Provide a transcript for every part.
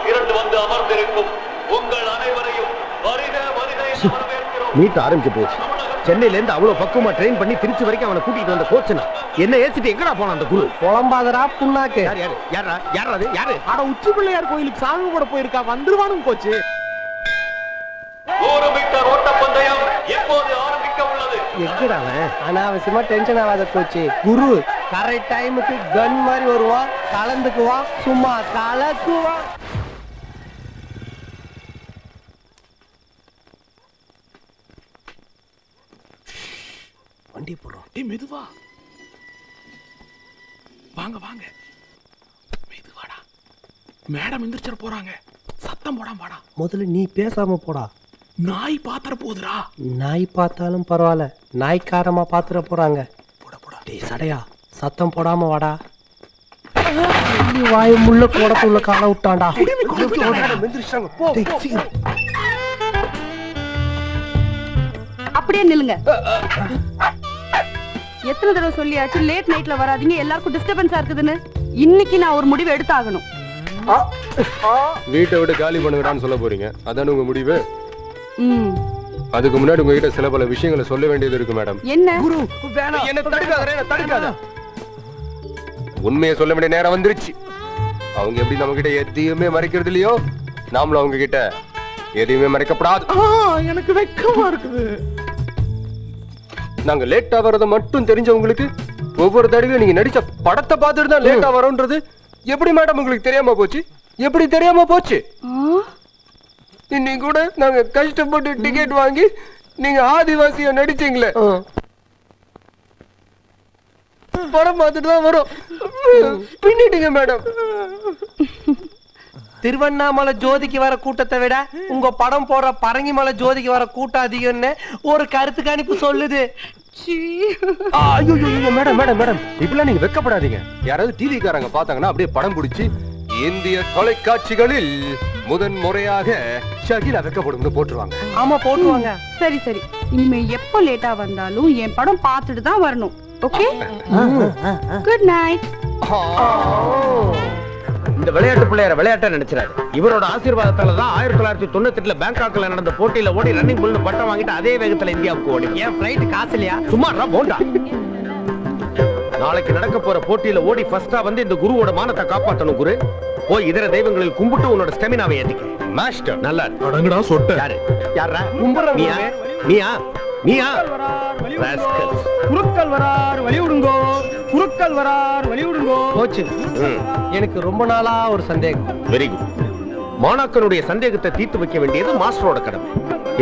திரண்டு வந்து அமர்ந்திருக்கும் உங்கள் அனைவரையும் வருக வருக என்று வரவேற்கிறோம். மீட் ஆரம்பிச்சு போச்சு. சென்னையில இருந்து அவ்வளவு பக்குவமா ட்ரெயின் பண்ணி திருச்சி வரைக்கும் அவனை கூட்டிட்டு வந்த கோச்சனா என்ன ஏத்திட்டு எங்கடா போன அந்த குரு? புலம்பாதரா புண்ணாக்கு. யாரு? அட உச்சி பிள்ளையார் கோயிலுக்கு சாமி கூட போயிருக்கா, வந்துருவானுங்க கோச்சு. 100 மீட்டர் ஓட்டப்பந்தயம் எப்போது ஆரம்பிக்க உள்ளது? எங்கடா அனாவசியமா டென்ஷன் ஆகாத கோச்சு. குரு கரெக்ட் டைமுக்கு கன் மாதிரி வருவான், கலந்துக்குவான், சும்மா கலக்குவான். வண்டி போடுறோம். மெதுவா வாங்க வாங்க, மெதுவாடா. மேடம் எந்திரிச்சிட போறாங்க, சத்தம் போடாம வாடா. முதல்ல நீ பேசாம போடா. நாய் பாத்திர போகுதுடா. நாய் பார்த்தாலும் பரவாயில்ல, நாய்க்காரமா பாத்துற போறாங்க. போடா போடா. டேய் சடையா, சத்தம் போடாம வாடா. வாய் முள்ள கோடத்துள்ள கால விட்டான்டா. அப்படியே நில்லுங்க. எத்தனை தடவை சொல்லியாச்சு லேட் நைட்ல வராதீங்க, எல்லாருக்கும் டிஸ்டர்பன்ஸா இருக்குதுன்னு. இன்னைக்கு நான் ஒரு முடிவு எடுத்தாகணும். வீட்டை விட்டு காலி பண்ணுங்கடான்னு சொல்ல போறீங்க, அதான உங்க முடிவு? அதுக்கு முன்னாடி உங்ககிட்ட சில பல விஷயங்களை சொல்ல வேண்டியது இருக்கு மேடம். என்ன? என்ன தடுக்காத. உண்மையை சொல்ல வேண்டிய நேரம் வந்துருச்சு. அவங்க எப்படி நம்ம கிட்ட எதையுமே மறைக்கிறது இல்லையோ, நாமளும் அவங்க கிட்ட எதையுமே மறைக்கப்படாது. எனக்கு வெக்கமா இருக்குது. நாங்க லேட்டா வர்றத மட்டும் தெரிஞ்சவங்களுக்கு ஒவ்வொரு தடவையும் நீங்க நடிச்ச படத்தை பார்த்துட்டு தான் லேட்டா வரோன்றது எப்படி மேடம் உங்களுக்கு தெரியாம போச்சு? எப்படி தெரியாம போச்சு? இன்னைக்கு கூட நாங்க கஷ்டப்பட்டு டிக்கெட் வாங்கி நீங்க ஆதிவாசியா நடிச்சீங்களே, படம் பார்த்துட்டு தான் வரும். பின்னிட்டீங்க மேடம். திருவண்ணாமலை ஜோதிக்கு வர கூட்டத்தை விட உங்க படம் போடுற பரங்கிமலை ஜோதிக்கு வர கூட்டம் அதிகம்னு ஒரு கருத்து கணிப்பு சொல்லுது. மேடம் மேடம் மேடம், இப்பெல்லாம் நீங்க வெக்கப்படாதீங்க. யாராவது டிவி காரங்க பார்த்தாங்கன்னா அப்படியே படம் பிடிச்சி இந்திய தொலைக்காட்சிகளில் முதன் முறையாக ஷகிலா வெக்கப்படும்னு போட்டுருவாங்க. ஆமா போட்டுருவாங்க. சரி சரி, இனிமே எப்போ லேட்டா வந்தாலும் என் படம் பார்த்துட்டு தான் வரணும். Okay, good night. இந்த விளையாட்டு பிள்ளையார விளையாட்ட நினைச்சாரு. இவரோட ஆசீர்வாதத்தால தான் 1998 பேங்காக்ல நடந்த போட்டியில ஓடி ரன்னிங் புல்னு பட்டம் வாங்கிட்டு அதே வேகத்துல இந்தியாவுக்கு ஓடி. ஏன் ஃளைட் காசு இல்லையா? சும்மா போண்டா. நாளைக்கு நடக்க போற போட்டியில ஓடி ஃபர்ஸ்டா வந்து இந்த குருவோட மானத்தை காப்பாத்தணும். குரு போய் இதர தெய்வங்களில் கும்பிட்டு உன்னோட ஸ்டெமினாவை ஏத்திக்க. மாஸ்டர் நல்லா அடங்கடா சொட்ட. யாரா கும்புறவங்க? நீயா நீயா? குருக்கள் வரார் வழி விடுங்கோ, குருக்கள் வரார் வழி விடுங்கோ. கோச்சு, எனக்கு ரொம்ப நாளா ஒரு சந்தேகம். Very good. மாணாக்கனுடைய சந்தேகத்தை தீர்த்து வைக்க வேண்டியது மாஸ்டரோட கடமை.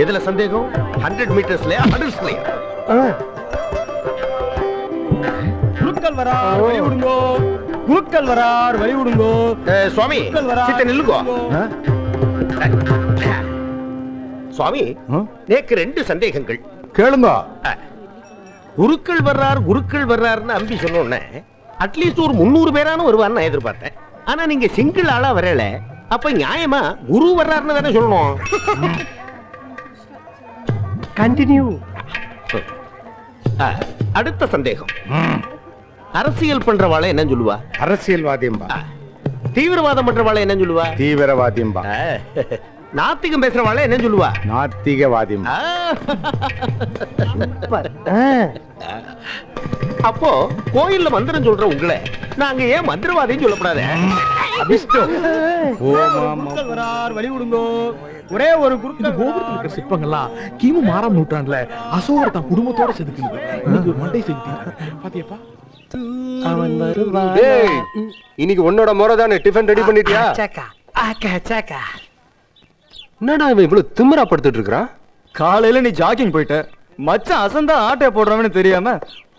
எதுல சந்தேகம்? 100 மீட்டர்ஸ்லயா ஹடில்ஸ்லயா? குருக்கள் வரார் வழி விடுங்கோ, குருக்கள் வரார் வழி விடுங்கோ. சுவாமி சித்த நில்லுங்கோ. சுவாமி, நேக்கு 2 சந்தேகங்கள். கேளுங்க. குருக்கள் வர்றாருன்னு அம்பி சொன்னோன்னே அட்லீஸ்ட் ஒரு 300 பேரான வருவான்னு நான் எதிர்பார்த்தேன். ஆனா நீங்க சிங்கிள் ஆளா வரல, அப்ப நியாயமா குரு வர்றாருன்னு தானே சொல்லணும். கண்டினியூ. அடுத்த சந்தேகம், அரசியல் பண்றவாளை என்ன சொல்லுவா? அரசியல்வாதியம்பா. தீவிரவாதம் பண்றவாளை என்ன சொல்லுவா? தீவிரவாதியம்பா. நாத்திகம் பேசுறவாளை என்ன சொல்லுவா? நாத்திகவாதியம்பா. அப்போ கோயில்ல மந்திரம் சொல்ற உங்களை நாங்க ஏன் மந்திரவாதின்னு சொல்லப்படாது? வழி விடுங்கோ. ஒரே ஒரு கோபுரத்துல சிற்பங்கள்லாம் கிமு 6ஆம் நூற்றாண்டுல அசோகர் தான் குடும்பத்தோட செதுக்குது. இன்னைக்கு ஒரு மண்டை செதுக்கிட்டாங்க பாத்தியாப்பா? அவன் வருவான். இன்னைக்கு உன்னோட முறை தானே டிஃபன் ரெடி பண்ணிட்டியா? என்னடா இவன் இவ்வளவு திமிரா படுத்துட்டு இருக்கான்? காலையில நீ ஜாக்கிங் போயிட்ட, மச்சான் அசந்தா ஆட்டை போடுறவன்னு தெரியாம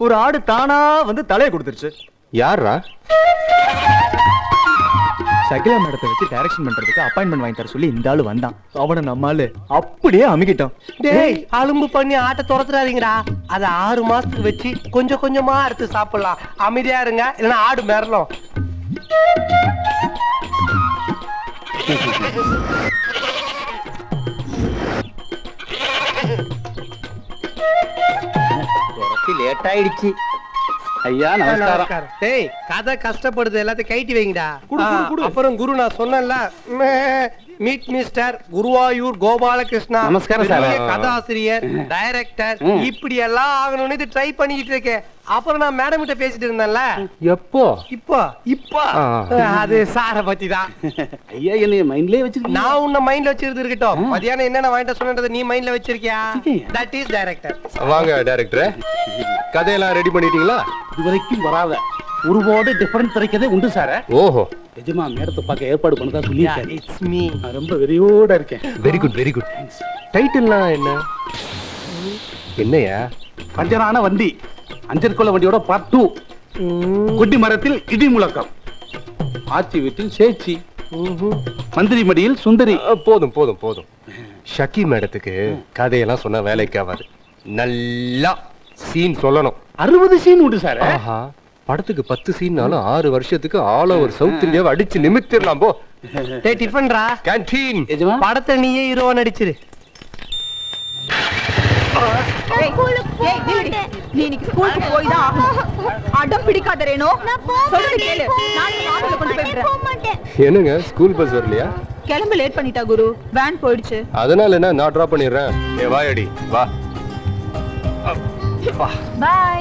ஒரு ஆடு தானா வந்து தலையை கொடுத்துருச்சு. யாரா? ஷகிலா மேடத்தை வச்சு டைரக்ஷன் பண்றதுக்கு அப்பாயின்மெண்ட் வாங்கி தர சொல்லி இந்த ஆளு வந்தான். அவனை நம்மால அப்படியே அமுக்கிட்டான். டேய், அலும்பு பண்ணி ஆட்டை துரத்துறாதீங்கடா. அதை 6 மாசத்துக்கு வச்சு கொஞ்சம் கொஞ்சமா எடுத்து சாப்பிடலாம். அமைதியா இருங்க, இல்லைன்னா ஆடு மிரளும். லேட் ஆயிடுச்சு. ஐயா நமஸ்காரம். டேய், கதை கஷ்டப்படுது, எல்லாத்தையும் கைட்டி வைங்கடா. குடு, குடு, குடு. அப்புறம் குரு நான் சொன்னேன்ல, மீட் மிஸ்டர் குருவாயூர் கோபாலகிருஷ்ணா. நமஸ்காரம் சார். பெரிய கதாசிரியர், டைரக்டர், இப்படி எல்லாம் ஆகணும்னு இது ட்ரை பண்ணிக்கிட்டு இருக்கேன். அப்புறம் நான் மேடம் கிட்ட பேசிட்டு இருந்தேன்ல. எப்போ? இப்போ இப்போ அது சார பத்தி தான். ஐயா என்னைய மைண்ட்லயே வச்சிருக்கீங்க. நான் உன்ன மைண்ட்ல வச்சிருந்து இருக்கட்டும். மதியானம் என்னென்ன வாங்கிட்டு சொன்னது நீ மைண்ட்ல வச்சிருக்கியா? That is director. வாங்க டைரக்டர், கதையெல்லாம் ரெடி பண்ணிட்டீங்களா? இதுவரைக்கும் வராத ஒருபாடு டிஃபரண்ட் திரைக்கதே உண்டு சார். ஓஹோ, எஜமா மேடத்தை பார்க்க ஏற்பாடு பண்ணதா சொல்லியிருக்கேன். It's me. நான் ரொம்ப வெறியோட இருக்கேன். Very good very good. டைட்டில்லாம் என்ன? என்னையா? பஞ்சரான வண்டி, அஞ்சற்கொள்ள வண்டியோட பார்ட் 2. கொட்டி மரத்தில் இடி முழக்கம், ஆட்சி வீட்டில் சேச்சி, மந்திரி மடியில் சுந்தரி. போதும் போதும் போதும். ஷக்கி மேடத்துக்கு கதையெல்லாம் சொன்ன வேலைக்கு ஆகாது. நல்லா சீன் சொல்லணும். 60 சீன் உண்டு சார். ஆஹா, படத்துக்கு 10 சீன்னாலும் 6 வருஷத்துக்கு ஆல் ஓவர் சவுத் இந்தியாவை அடிச்சு நிமித்திரலாம். போ டேய் டிஃபன்ரா. கேண்டீன். எஜமா படத்தை நீயே ஹீரோவா நடிச்சிரு. நீ இன்னைக்கு ஸ்கூலுக்கு போய் தான் ஆகணும். அடம் பிடிக்காத ரேணு. சொல்றது கேளு. நான் வாகனத்துல கொண்டு போய் விடுறேன். என்னங்க ஸ்கூல் பஸ் வரலையா? கிளம்ப லேட் பண்ணிட்டா குரு. வேன் போயிடுச்சு. அதனால என்ன, நான் டிராப் பண்ணிடுறேன். ஏ வாயடி வா. பை.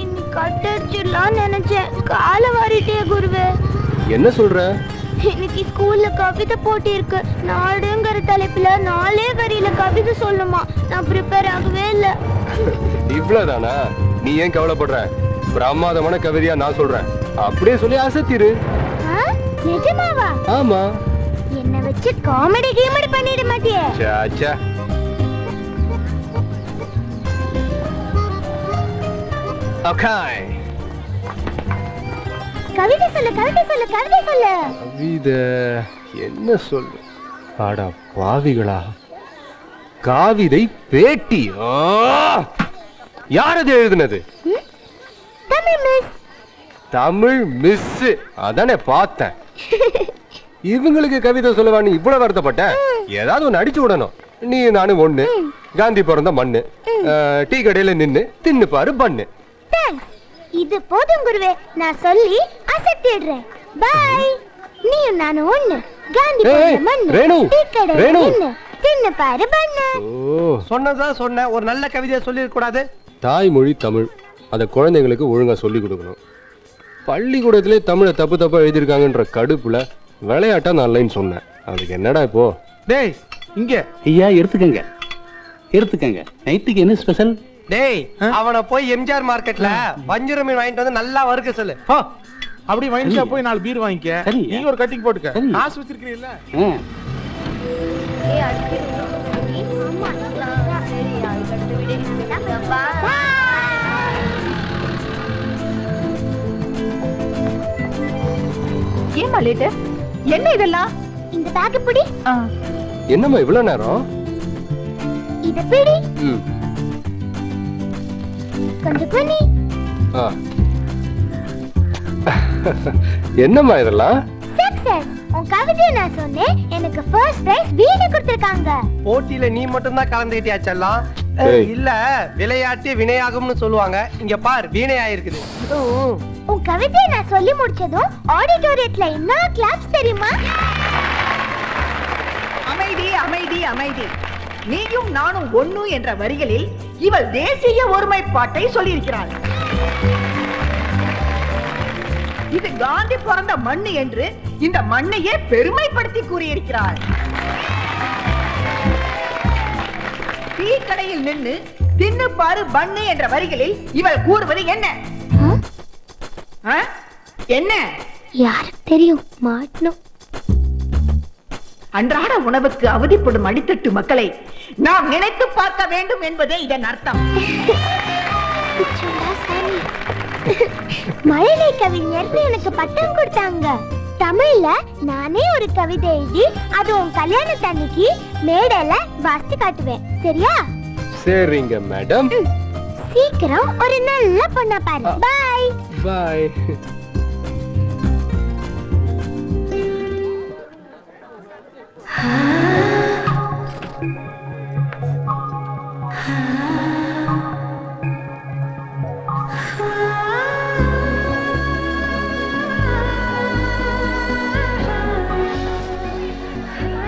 இன்னைக்கு கட்டடிச்சிடலாம் நினைச்சேன், காலை வாரிட்டே குருவே. என்ன சொல்ற? இன்னைக்கு ஸ்கூல்ல கவிதை போட்டி இருக்கு. நாடுங்கிற தலைப்புல 4 வரியில கவிதை சொல்லுமா. நான் ப்ரிப்பேர் ஆகவே இல்ல. இவ்வளவுதானா? நீ ஏன் கவலைப்படுற? பிரமாதமான கவிதையா நான் சொல்றேன். அப்படியே சொல்லி அசத்திரு. நிஜமாவா? ஆமா. என்ன வச்சு காமெடி கீமெடி பண்ணிட மாட்டியே? சாச்சா. ஓகே. கவிதை சொல்லு, கவிதை சொல்லு, கவிதை சொல்லு. கவிதை என்ன சொல்லு? அட பாவிகளா, காவிதை பேட்டி. யார் அது எழுதுனது? தமிழ் மிஸ். தமிழ் மிஸ் அதானே பார்த்தேன். இவங்களுக்கு கவிதை சொல்லவான்னு இவ்வளவு வருத்தப்பட்ட? ஏதாவது ஒண்ணு அடிச்சு விடணும். நீ நானும் ஒண்ணு, காந்தி பிறந்த மண்ணு, டீ கடையில நின்னு தின்னு பாரு பண்ணு. இது போதும் குருவே, நான் சொல்லி அசத்திடுறேன். பை. நீயும் நானும் ஒண்ணு, காந்தி பிறந்த மண்ணு, ரேணு, டீ கடையில ரேணு. நின்னு தின்னு பாரு பண்ணு. சொன்னதான் சொன்ன. ஒரு நல்ல கவிதையை சொல்லிருக்க கூடாது? தாய்மொழி தமிழ், அதை குழந்தைங்களுக்கு ஒழுங்கா சொல்லி கொடுக்கணும். பள்ளிக்கூடத்திலே தமிழை தப்பு தப்பா எழுதியிருக்காங்கன்ற கடுப்புல விளையாட்டா நான் லைன் சொன்னேன். அதுக்கு என்னடா இப்போ? டேய் இங்க ஐயா எடுத்துக்கங்க, எடுத்துக்கங்க. நைட்டுக்கு என்ன ஸ்பெஷல்? டேய் அவனை போய் எம்ஜிஆர் மார்க்கெட்ல வஞ்சிரம் மீன் வாங்கிட்டு வந்து நல்லா வறுக்க சொல்லு. அப்படி வாங்கிச்சா போய் 4 பீர் வாங்கிக்க. சரி. நீ ஒரு கட்டிங் போட்டுக்க. சரி. காசு வச்சிருக்கீல்ல? ஏமா லேட்டு? என்ன இதெல்லாம்? இந்த பேக் பிடி. என்னம்மா இவ்வளவு நேரம்? இத பிடி. ம். கொஞ்சம் குனி. என்னம்மா இதெல்லாம்? சக்சஸ். உன் கவிதை நான் சொன்னேன், எனக்கு ஃபர்ஸ்ட் பிரைஸ் வீடு கொடுத்திருக்காங்க. போட்டியில நீ மட்டும் தான் கலந்துக்கிட்டியாச்செல்லாம். ஏய். இல்ல விளையாட்டு வினையாகும்னு சொல்லுவாங்க. இங்க பார் வீணை ஆயிருக்குது. உன் கவிதையை நான் சொல்லி முடிச்சதும் ஆடிட்டோரியத்துல என்ன கிளாப்ஸ் தெரியுமா? அமைதி அமைதி அமைதி. நீயும் நானும் ஒண்ணு என்ற வரிகளில் இவள் தேசிய ஒருமைப்பாட்டை சொல்லியிருக்கிறாள். இது காந்தி பிறந்த மண்ணு என்று இந்த மண்ணையே பெருமைப்படுத்தி கூறியிருக்கிறாள். டீ கடையில் நின்று தின்னு பாரு பண்ணு என்ற வரிகளில் இவள் கூறுவது என்ன? என்ன? யாருக்கு தெரியும்? மாட்டணும். அன்றாட உணவுக்கு அவதிப்படும் அடித்தட்டு மக்களை நாம் நினைத்து பார்க்க வேண்டும் என்பதே இதன் அர்த்தம். மழலை கவிஞர்னு எனக்கு பட்டம் கொடுத்தாங்க. தமிழ்ல நானே ஒரு கவிதை எழுதி அது உன் கல்யாணத்தன்னைக்கு மேடையில வாசித்து காட்டுவேன். சரியா? சரிங்க மேடம். சீக்கிரம் ஒரு நல்ல பொண்ணா பாரு. Bye bye.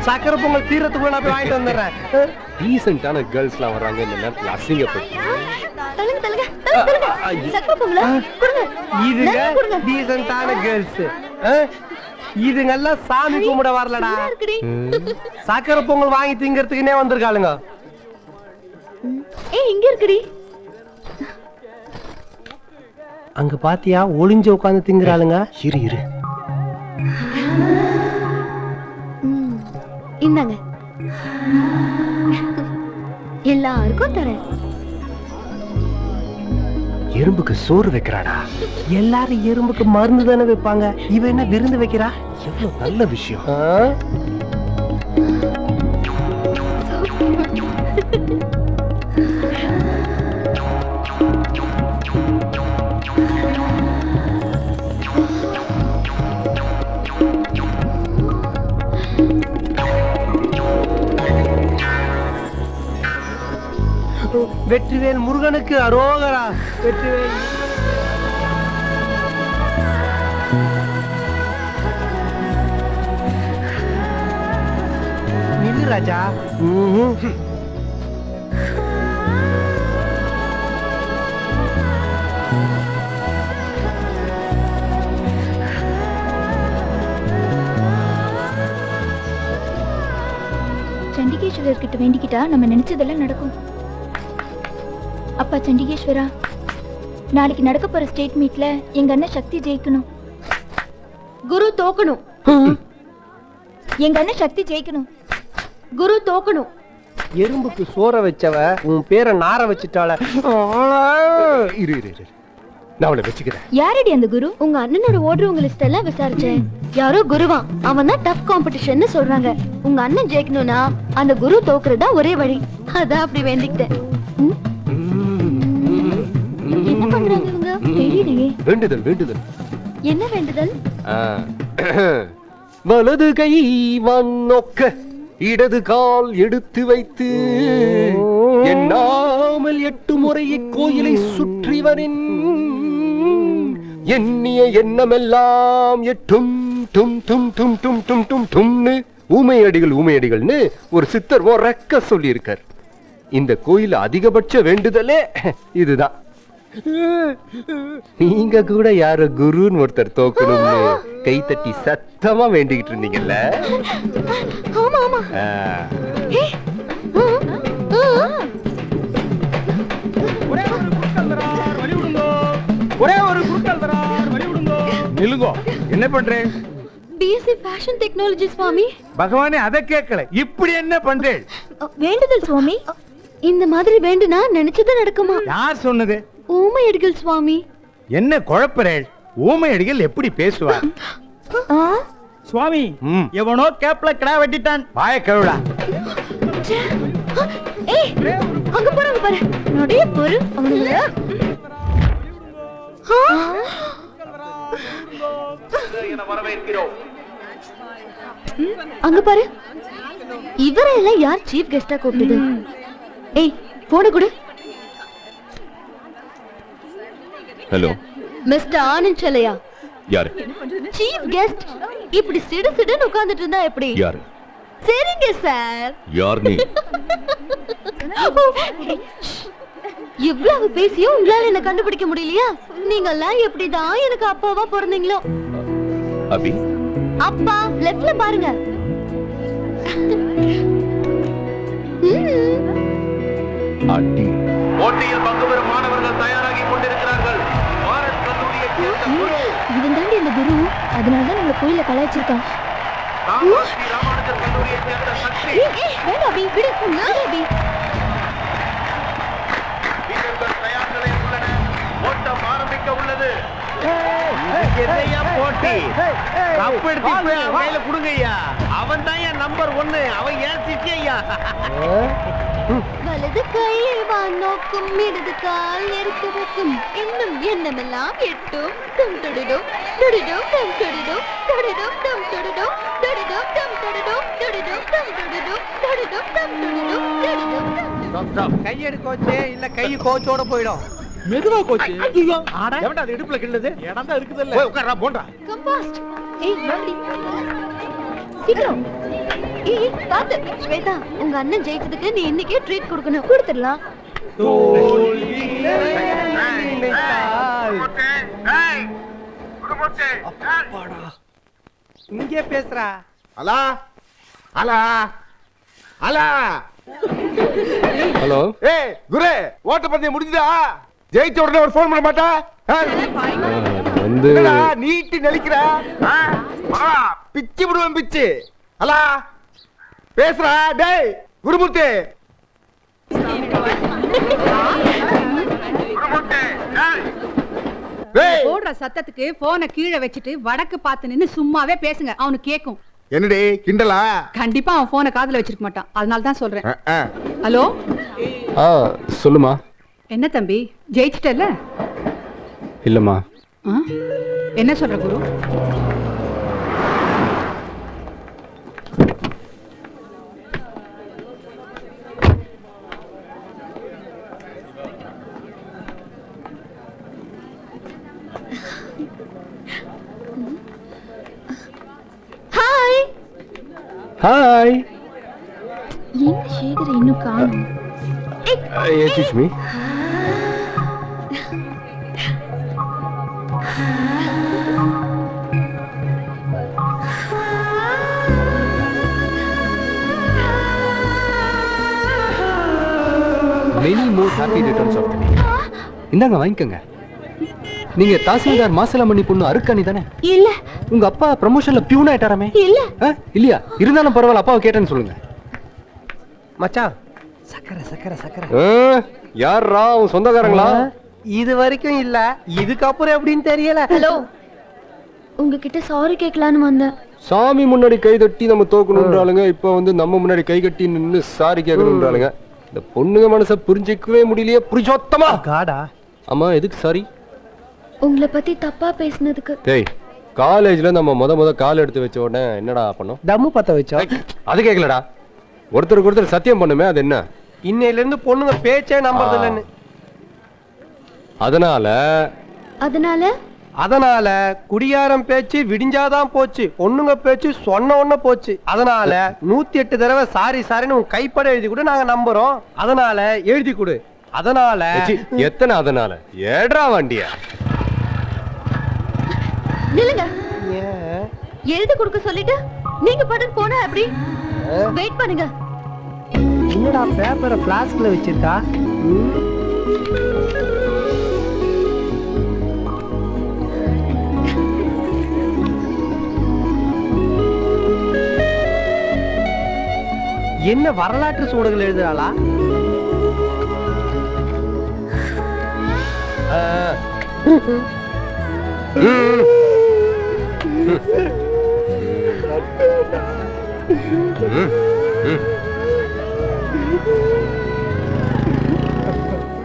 சக்கரை பொங்கல் தீரத்துக்குள்ள நான் போய் வாங்கிட்டு வந்துடுறேன். டீசென்ட்டான கேர்ள்ஸ்லாம் வர்றாங்க இந்த நேரத்துல அசிங்கப்பட்டு. இதுங்க டீசென்ட்டான கேர்ள்ஸ். இதுங்க எல்லாம் சாமி கும்பிட வரலடா, சக்கரை பொங்கல் வாங்கி திங்கிறதுக்குன்னே வந்திருக்காளுங்க. இங்க இருக்குடி. அங்க பாத்தியா ஒளிஞ்சு உட்கார்ந்து திங்குறாளுங்க. இரு இரு. இந்தாங்க, எல்லாருக்கும் தரேன். எறும்புக்கு சோறு வைக்கிறாடா. எல்லாரும் எறும்புக்கு மருந்து தானே வைப்பாங்க, இவ என்ன விருந்து வைக்கிறா? எவ்வளவு நல்ல விஷயம். வெற்றிவேல் முருகனுக்கு அரோகரா. வெற்றிவேல் நில்லு ராஜா. சண்டிகேஸ்வரர் கிட்ட வேண்டிக்கிட்டா நம்ம நினைச்சதெல்லாம் நடக்கும். அப்பா சண்டிகேஸ்வரா, நாளைக்கு நடக்க போற ஸ்டேட் மீட்ல எங்க அண்ணன் சக்தி ஜெயிக்கணும், குரு தோக்கணும். எங்க அண்ணன் சக்தி ஜெயிக்கணும், குரு தோக்கணும். எறும்புக்கு சோற வச்சவ உன் பேரை நார வச்சுட்டாள. இரு இரு இரு, நான் அவளை வச்சுக்கிறேன். யாரடி அந்த குரு? உங்க அண்ணனோட ஓடுறவங்க லிஸ்ட் எல்லாம் விசாரிச்சேன். யாரோ குருவா, அவன் தான் டஃப் காம்படிஷன் சொல்றாங்க. உங்க அண்ணன் ஜெயிக்கணும்னா அந்த குரு தோக்குறதா ஒரே வழி. அதான் அப்படி வேண்டிக்கிட்டேன். என்ன பண்றாங்க இவங்க? தெரியலையே. வேண்டுதல் வேண்டுதல். என்ன வேண்டுதல்? வலது கை வன்னொக்க இடது கால் எடுத்து வைத்து எண்ணாமல் 8 முறை கோயிலை சுற்றிவரின் எண்ணிய எண்ணமெல்லாம் எட்டும் டும் டும் டும் டும் டும் டும் டும்னு ஊமையடிகள்னு ஒரு சித்தர் ரெக்க சொல்லி இருக்கார். இந்த கோயில் அதிகபட்ச வேண்டுதலே இதுதான். நீங்க கூட யார குருன்னு ஒருத்தர் தோக்கணும்னு கை தட்டி சத்தமா வேண்டிக்கிட்டு இருந்தீங்கல்ல? ஆமா ஆமா. ஒரே ஒரு குறுக்கல் தரார், வழி விடுங்க. நில்லுங்க, என்ன பண்றேன்? பிஎஸ்சி ஃபேஷன் டெக்னாலஜி சுவாமி. பகவானே அதை கேட்கல, இப்படி என்ன பண்றேன்? வேண்டுதல் சுவாமி. இந்த மாதிரி வேண்டுனா நினைச்சது நடக்குமா? யார் சொன்னது? ஊமையடிகள் சுவாமி. என்ன குழப்பறேள்? ஊமையடிகள் எப்படி பேசுவார்? சுவாமி, எவனோ கேப்ல கிடா வெட்டிட்டான். வாய கழுடா. ஏய், அங்க போறாங்க பாரு. நடைய பாரு அவனுங்க. அங்க பாரு, இவரெல்லாம் யார் சீஃப் கெஸ்டா கூப்பிட்டது? ஏய், போன கொடு. Hello, mister Anand Chellaiah? யாரு? Chief guest. இப்படி சிடு சிடுன்னு உட்கார்ந்துட்டு இருந்தா எப்படி? யாரு? சரிங்க சார். யார் நீ? இவ்வளவு பேசியும் உங்களால என்ன கண்டுபிடிக்க முடியலையா? நீங்க எல்லாம் எப்படிதான் எனக்கு அப்பாவா பிறந்தீங்களோ? அபி, அப்பா லெஃப்ட்ல பாருங்க. அடி. போட்டியில் பங்கு பெறும் மாணவர்கள் தயாராகி கொண்டிருக்கிறார்கள். பாரத் கல்லூரியை சேர்ந்த குரு இவன் தாண்டி இந்த குரு, அதனாலதான் நம்ம கோயில கலாய்ச்சிருக்கான். ராமானுஜர் கல்லூரியை சேர்ந்த சக்தி. வேண்டாம் அபி, விடு. அபி, வீரர்கள் தயார் நிலையில் உள்ளன. ஓட்டம் ஆரம்பிக்க உள்ளது. போட்டி கப் எடுத்து கையில கொடுங்க ஐயா. அவன் தான் என் நம்பர் 1. அவன் ஏன் சிட்டி ஐயா. வலது கையை வானோக்கும், இடது கால் நெருப்பு வைக்கும், இன்னும் எண்ணமெல்லாம் எட்டும். டும் தொடுடும் தொடுடும் டம் தொடுடும் தொடுடும் டம் தொடுடும் தொடுடும் டம் தொடுடும் தொடுடும் டம் தொடுடும் தொடுடும் டம் தொடுடும் தொடுடும். கையெடு கோச்சே, இல்ல கை கோச்சோட போயிடும். மெதுவா கோச்சு. எவன்டா அது இடுப்புல கிள்ளது? இடம் தான் இருக்குதுல்ல. போய் உட்கார்றா போண்டா. கம்பாஸ்ட். ஏய் வாடி சீக்கிரம். காத்து ஸ்வேதா, உங்க அண்ணன் ஜெயிச்சதுக்கு நீ இன்னைக்கே ட்ரீட் கொடுக்கணும். கொடுத்துடலாம். இங்கே பேசுறா. அலா அலா அலா. ஹலோ. ஏய் குரு, ஓட்ட பந்தயம் முடிஞ்சதா? ஜெயிச்ச உடனே ஒரு ஃபோன் பண்ண மாட்டா? வந்து நீட்டி நெளிக்கிற பிச்சு விடுவேன் பிச்சு. அலா பேசுறா. டேய் குருமூர்த்தி. போடுற சத்தத்துக்கு போனை கீழே வச்சுட்டு வடக்கு பார்த்து நின்னு சும்மாவே பேசுங்க, அவனுக்கு கேக்கும். என்னடி கிண்டலா? கண்டிப்பா அவன் போனை காதுல வச்சிருக்க மாட்டான், அதனால தான் சொல்றேன். ஹலோ. சொல்லுமா. என்ன தம்பி, ஜெயிச்சிட்டல? இல்லம்மா. என்ன சொல்ற குரு? ஹாய். ஹாய். என்ன சேகர் இன்னும் காணோம்? Excuse me. Many more happy returns of the day. இந்தாங்க வாங்கிக்கங்க. நீங்க தாசில்தார் மாசலமணி பொண்ணு அருக்காணி தானே? இல்ல. உங்க அப்பா ப்ரமோஷன்ல பியூன் ஆயிட்டாராமே? இல்ல. இல்லையா? இருந்தாலும் பரவாயில்ல, அப்பாவை கேட்டேன்னு சொல்லுங்க. மச்சான், சக்கரை சக்கரை சக்கரை. யாரா உன் சொந்தக்காரங்களா? இது வரைக்கும் இல்ல, இதுக்கப்புறம் எப்படின்னு தெரியல. ஹலோ, உங்ககிட்ட சாரி கேட்கலான்னு வந்தேன். சாமி முன்னாடி கை தட்டி நம்ம தோக்கணும்ன்றாளுங்க, இப்ப வந்து நம்ம முன்னாடி கை கட்டி நின்னு சாரி கேட்கணும்ன்றாளுங்க. இந்த பொண்ணுங்க மனசை புரிஞ்சிக்கவே முடியலையே. புரிஞ்சோத்தமா காடா. ஆமா, எதுக்கு சாரி? உங்களை பத்தி தப்பா பேசினதுக்கு. டேய், காலேஜ்ல நம்ம முத கால் எடுத்து வச்ச உடனே என்னடா பண்ணோம்? தம்மு பத்த வச்சோம். அது கேட்கலடா. ஒருத்தருக்கு ஒருத்தர் சத்தியம் பண்ணுமே, அது என்ன? இன்னையில இருந்து பொண்ணுங்க பேச்சே நம்புறது இல்லன்னு. அதனால குடியாரம் பேச்சு விடிஞ்சாதான் போச்சு, பொண்ணுங்க பேச்சு சொன்ன உடனே போச்சு. அதனால 108 தடவை சாரி சாரின்னு உன் கைப்பட எழுதி கொடு, நாங்க நம்புறோம். அதனால எழுதி கொடு. அதனால எத்தனை? அதனால ஏடா வண்டியா? நில்லுங்க. எழுதி கொடுக்க சொல்லிட்டு நீங்க பாட்டுக்கு போனா எப்படி? வெயிட் பண்ணுங்க. என்னடா பேப்பரை பிளாஸ்க்ல வச்சிருக்கா? என்ன வரலாற்று சூடுகள் எழுதுறாளா?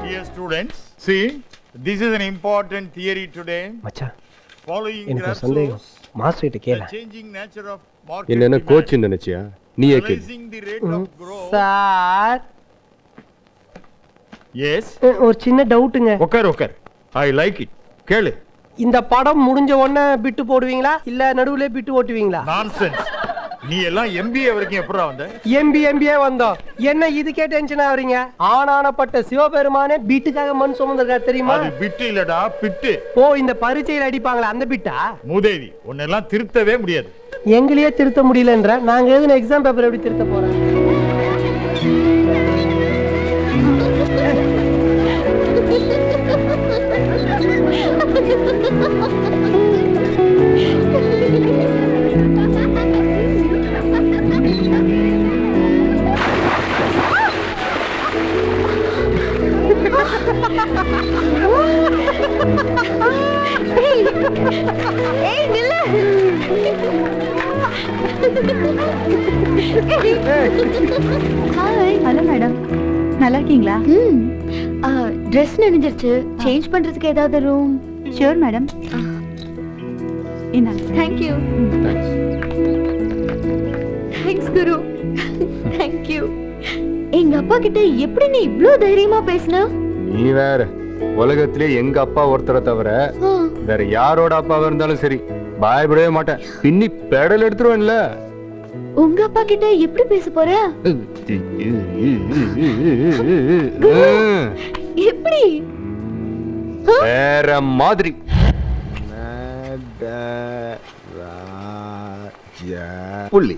Dear students, see, this is an important theory today. மச்சான், Following எனக்கு சந்தேகம். மாஸ்டர் கிட்ட கேள. changing nature of market என்ன கோச் நினைச்சியா? நீயே கேளு. increasing the rate of growth. Sir, Yes. ஒரு சின்ன டவுட்டுங்க. உட்கார். I like it. கேளு. இந்த படம் முடிஞ்ச உடனே பிட்டு போடுவீங்களா இல்ல நடுவுல பிட்டு ஓட்டுவீங்களா? Nonsense. நீ எல்லாம் MBA வரைக்கும் எப்பறா வந்த? MBA வந்தோம். என்ன இதுக்கே டென்ஷன் ஆவறீங்க? ஆனானப்பட்ட சிவபெருமானே பிட்டுக்காக மண் சுமந்திருக்கார் தெரியுமா? அது பிட்டு இல்லடா, பிட்டு. ஓ, இந்த பரீட்சையில அடிப்பாங்களா அந்த பிட்டா? மூதேவி, உன்னெல்லாம் திருத்தவே முடியாது. எங்களையே திருத்த முடியலன்ற நாங்க எதுன எக்ஸாம் பேப்பர் எப்படி திருத்த போறோம்? ஏய் நில்லு. ஹாய். ஹலோ மேடம், நல்லா இருக்கீங்களா? ட்ரெஸ் நனைஞ்சிருச்சு, சேஞ்ச் பண்றதுக்கு ஏதாவது ரூம்? Sure madam. என்ன? தேங்க்யூ. தேங்க்ஸ் குரு. தேங்க்யூ. எங்க அப்பா கிட்ட எப்படி நீ இவ்ளோ தைரியமா பேசுன? நீ வேற, உலகத்திலே எங்க அப்பா ஒருத்தரை தவிர வேற யாரோட அப்பாவா இருந்தாலும் சரி பயப்படவே மாட்டேன். பின்னி பெடல் எடுத்துருவேன்ல. உங்க அப்பா கிட்ட எப்படி பேச போற? எப்படி? வேற மாதிரி. புள்ளி.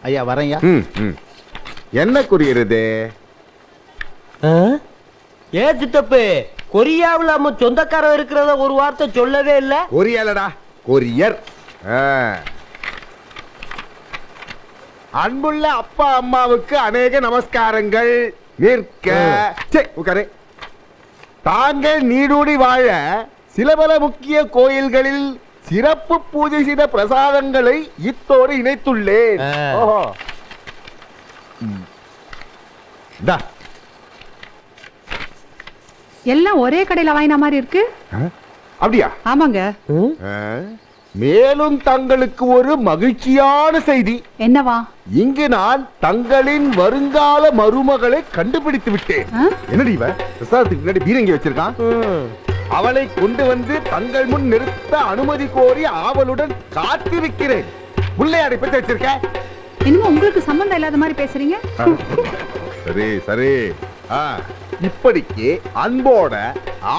ஐயா வரையா. என்ன குறியிறது? ஏன் சித்தப்பு, கொரியாவில் நம்ம சொந்தக்காரன் இருக்கிறத ஒரு வார்த்தை சொல்லவே இல்ல. கொரியாலடா, கொரியர். அன்புள்ள அப்பா அம்மாவுக்கு அநேக நமஸ்காரங்கள். நிற்க உட்காரு. தாங்கள் நீடூடி வாழ சில பல முக்கிய கோயில்களில் சிறப்பு பூஜை செய்த பிரசாதங்களை இத்தோடு இணைத்துள்ளேன். எல்லாம் ஒரே கடையில வாங்கின மாதிரி இருக்கு. அப்படியா? ஆமாங்க. மேலும் தங்களுக்கு ஒரு மகிழ்ச்சியான செய்தி. என்னவா? இங்கு நான் தங்களின் வருங்கால மருமகளை கண்டுபிடித்து விட்டேன். என்னடி இவ பிரசாதத்துக்கு முன்னாடி பீரங்கி வச்சிருக்கான்? அவளை கொண்டு வந்து தங்கள் முன் நிறுத்த அனுமதி கோரி ஆவலுடன் காத்திருக்கிறேன். பிள்ளையாரை பத்தி வச்சிருக்க. இன்னும் உங்களுக்கு சம்பந்தம் இல்லாத மாதிரி பேசுறீங்க. சரி சரி. இப்படிக்கு அன்போட,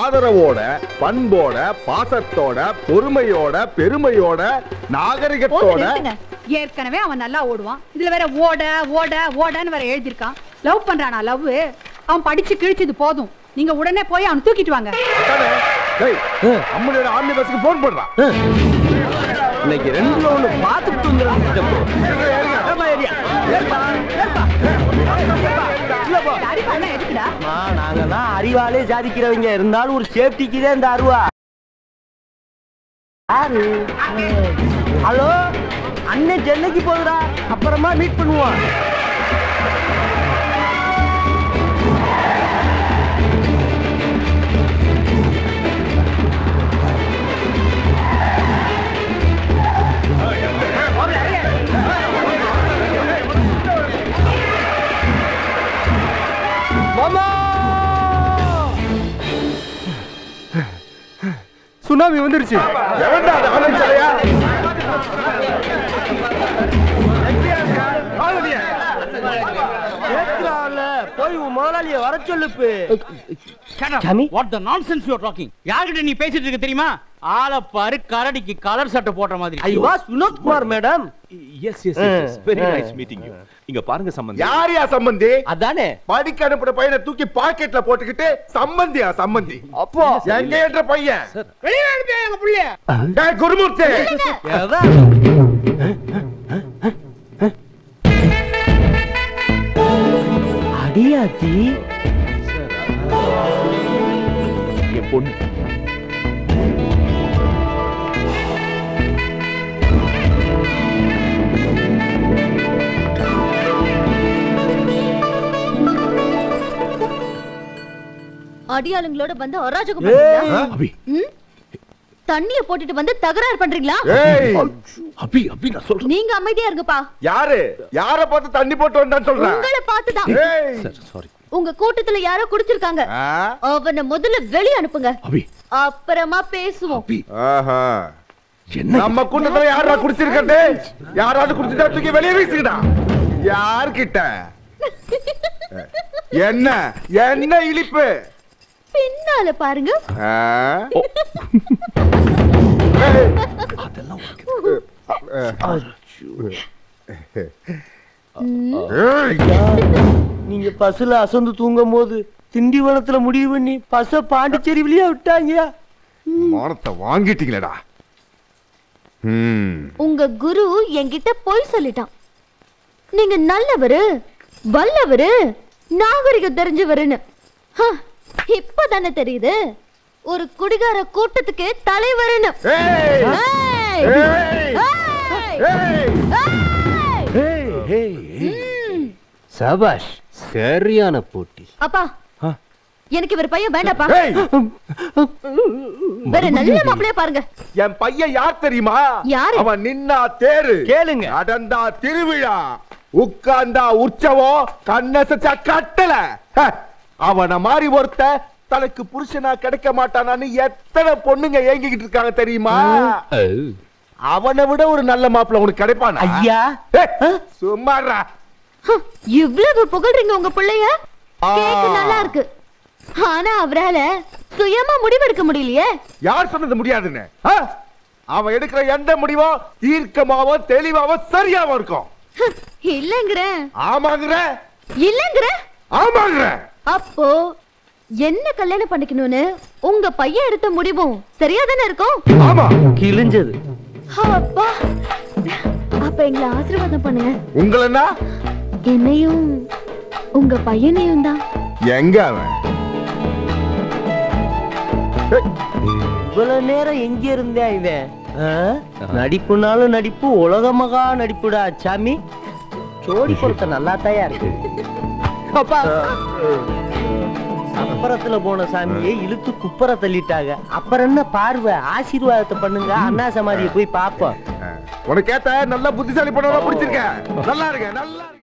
ஆதரவோட, பண்போட, பாசத்தோட, பொறுமையோட, பெருமையோட, நாகரிகத்தோட. ஏற்கனவே அவன் நல்லா ஓடுவான். இதுல வேற ஓட ஓட ஓடன்னு வேற எழுதிருக்கான். லவ் பண்றானா? லவ் அவன் படிச்சு கிழிச்சது போதும். நீங்க உடனே போய் அவன் தூக்கிட்டு வாங்க. அம்மனோட ஆர்மி பஸ்க்கு போன் பண்றான். இன்னைக்கு ரெண்டுல ஒண்ணு பாத்துட்டு நாங்கெல்லாம் அறிவாலே சாதிக்கிறவங்க. இருந்தாலும் ஒரு சேஃப்டிக்கு தான் இந்த அருவா. ஹலோ அண்ணன் சென்னைக்கு போகுதா, அப்புறமா மீட் பண்ணுவோம். சுனாமி வந்துருச்சு. போய் முதலாளிய வர சொல்லுப்பு. What the nonsense you are talking? யார்கிட்ட நீ பேசிட்டு இருக்க தெரியுமா? ஆளப்பாரு கரடிக்கு கலர் சட்டை போட்ட மாதிரி. I was Vinod Kumar madam. Yes yes yes very nice meeting you. இங்க பாருங்க சம்பந்தி. யாரியா சம்பந்தி? அதானே படிக்க அனுப்புற பையனை தூக்கி பாக்கெட்ல போட்டுக்கிட்டு சம்பந்தியா சம்பந்தி? அப்போ எங்க ஏற்ற பையன் வெளியே அனுப்பியா எங்க புள்ளைய? டேய் குருமூர்த்தி. அடியாத்தி என் பொண்ணு. அடியாளுங்களோட வந்து அராஜகம் தண்ணிய போட்டுட்டு வந்து தகராறு பண்றீங்களா? அபி அபி நான் சொல்றேன். நீங்க அமைதியா இருங்கப்பா. யார பார்த்து தண்ணி போட்டு வந்தான்னு சொல்றேன். உங்களை பார்த்து தான். Sir sorry. உங்க கூட்டத்துல யாரோ குடிச்சிருக்காங்க. அவனை முதல்ல வெளிய அனுப்புங்க. அபி அப்புறமா பேசுவோம். ஆஹா. நம்ம கூட்டத்துல யாரா குடிச்சிருக்கே? யாராவது குடிச்சிட்டா தூக்கி வெளியே வீசிடா. யார்கிட்ட? என்ன என்ன இழிப்பு? பின்னால பாருங்க. அதெல்லாம் நீங்க பஸ்ல அசந்து தூங்கும் போது திண்டிவனத்துல முடிவு பண்ணி பஸ்ஸ பாண்டிச்சேரி வழியா விட்டாங்க. மானத்தை வாங்கிட்டீங்களடா. உங்க குரு என்கிட்ட போய் சொல்லிட்டான். நீங்க நல்லவரு, வல்லவரு, நாகரிகம் தெரிஞ்சவருன்னு. இப்பதானே தெரியுது ஒரு குடிகார கூட்டத்துக்கு தலைவருன்னு. சபாஷ், சரியான போட்டி. அப்பா எனக்கு இவர் பையன் வேண்டாப்பா. வேற நல்ல மாப்பிளைய பாருங்க. என் பையன் யார் தெரியுமா? யாரு? அவன் நின்னா தேரு, கேளுங்க, நடந்தா திருவிழா, உட்கார்ந்தா உற்சவம், கண்ணசச்சா கட்டல. அவன மாதிரி ஒருத்த தனக்கு புருஷனா கிடைக்க மாட்டானான்னு எத்தனை பொண்ணுங்க ஏங்கிக்கிட்டு இருக்காங்க தெரியுமா? அவனை விட ஒரு நல்ல மாப்பிள்ள உனக்கு கிடைப்பானா? ஐயா சும்மாடா. இவ்வளவு புகழ்றீங்க உங்க பிள்ளைய, கேக்க நல்லா இருக்கு. ஆனா அவரால சுயமா முடிவெடுக்க முடியலையே. யார் சொன்னது முடியாதுன்னு? அவன் எடுக்கிற எந்த முடிவும் தீர்க்கமாவும் தெளிவாவும் சரியாவும் இருக்கும். இல்லங்கற. ஆமாங்கற. இல்லங்கற. ஆமாங்கற. அப்போ என்ன கல்யாணம் பண்ணிக்கணும்னு உங்க பையன் எடுத்த முடிவும் சரியா தானே இருக்கும்? ஆமா. கிழிஞ்சது. அப்பா, அப்ப எங்களை ஆசீர்வாதம் பண்ணுங்க. உங்களன்னா? என்னையும் உங்க பையனையும் தான். எங்க அவன்? இவ்வளவு நேரம் எங்க இருந்தே இவன்? நடிப்புனாலும் நடிப்பு, உலகமகா நடிப்புடா சாமி. ஜோடி பொறுத்த நல்லா தயா இருக்கு. அப்பா, சப்பரத்துல போன சாமியை இழுத்து குப்பரை தள்ளிட்டாங்க. அப்புறம் என்ன பார்வை? ஆசீர்வாதத்தை பண்ணுங்க, அண்ணா சமாதியை போய் பாப்போம். உனக்கு ஏத்த நல்ல புத்திசாலி பண்ண பிடிச்சிருக்க. நல்லா இருக்க, நல்லா இருக்க.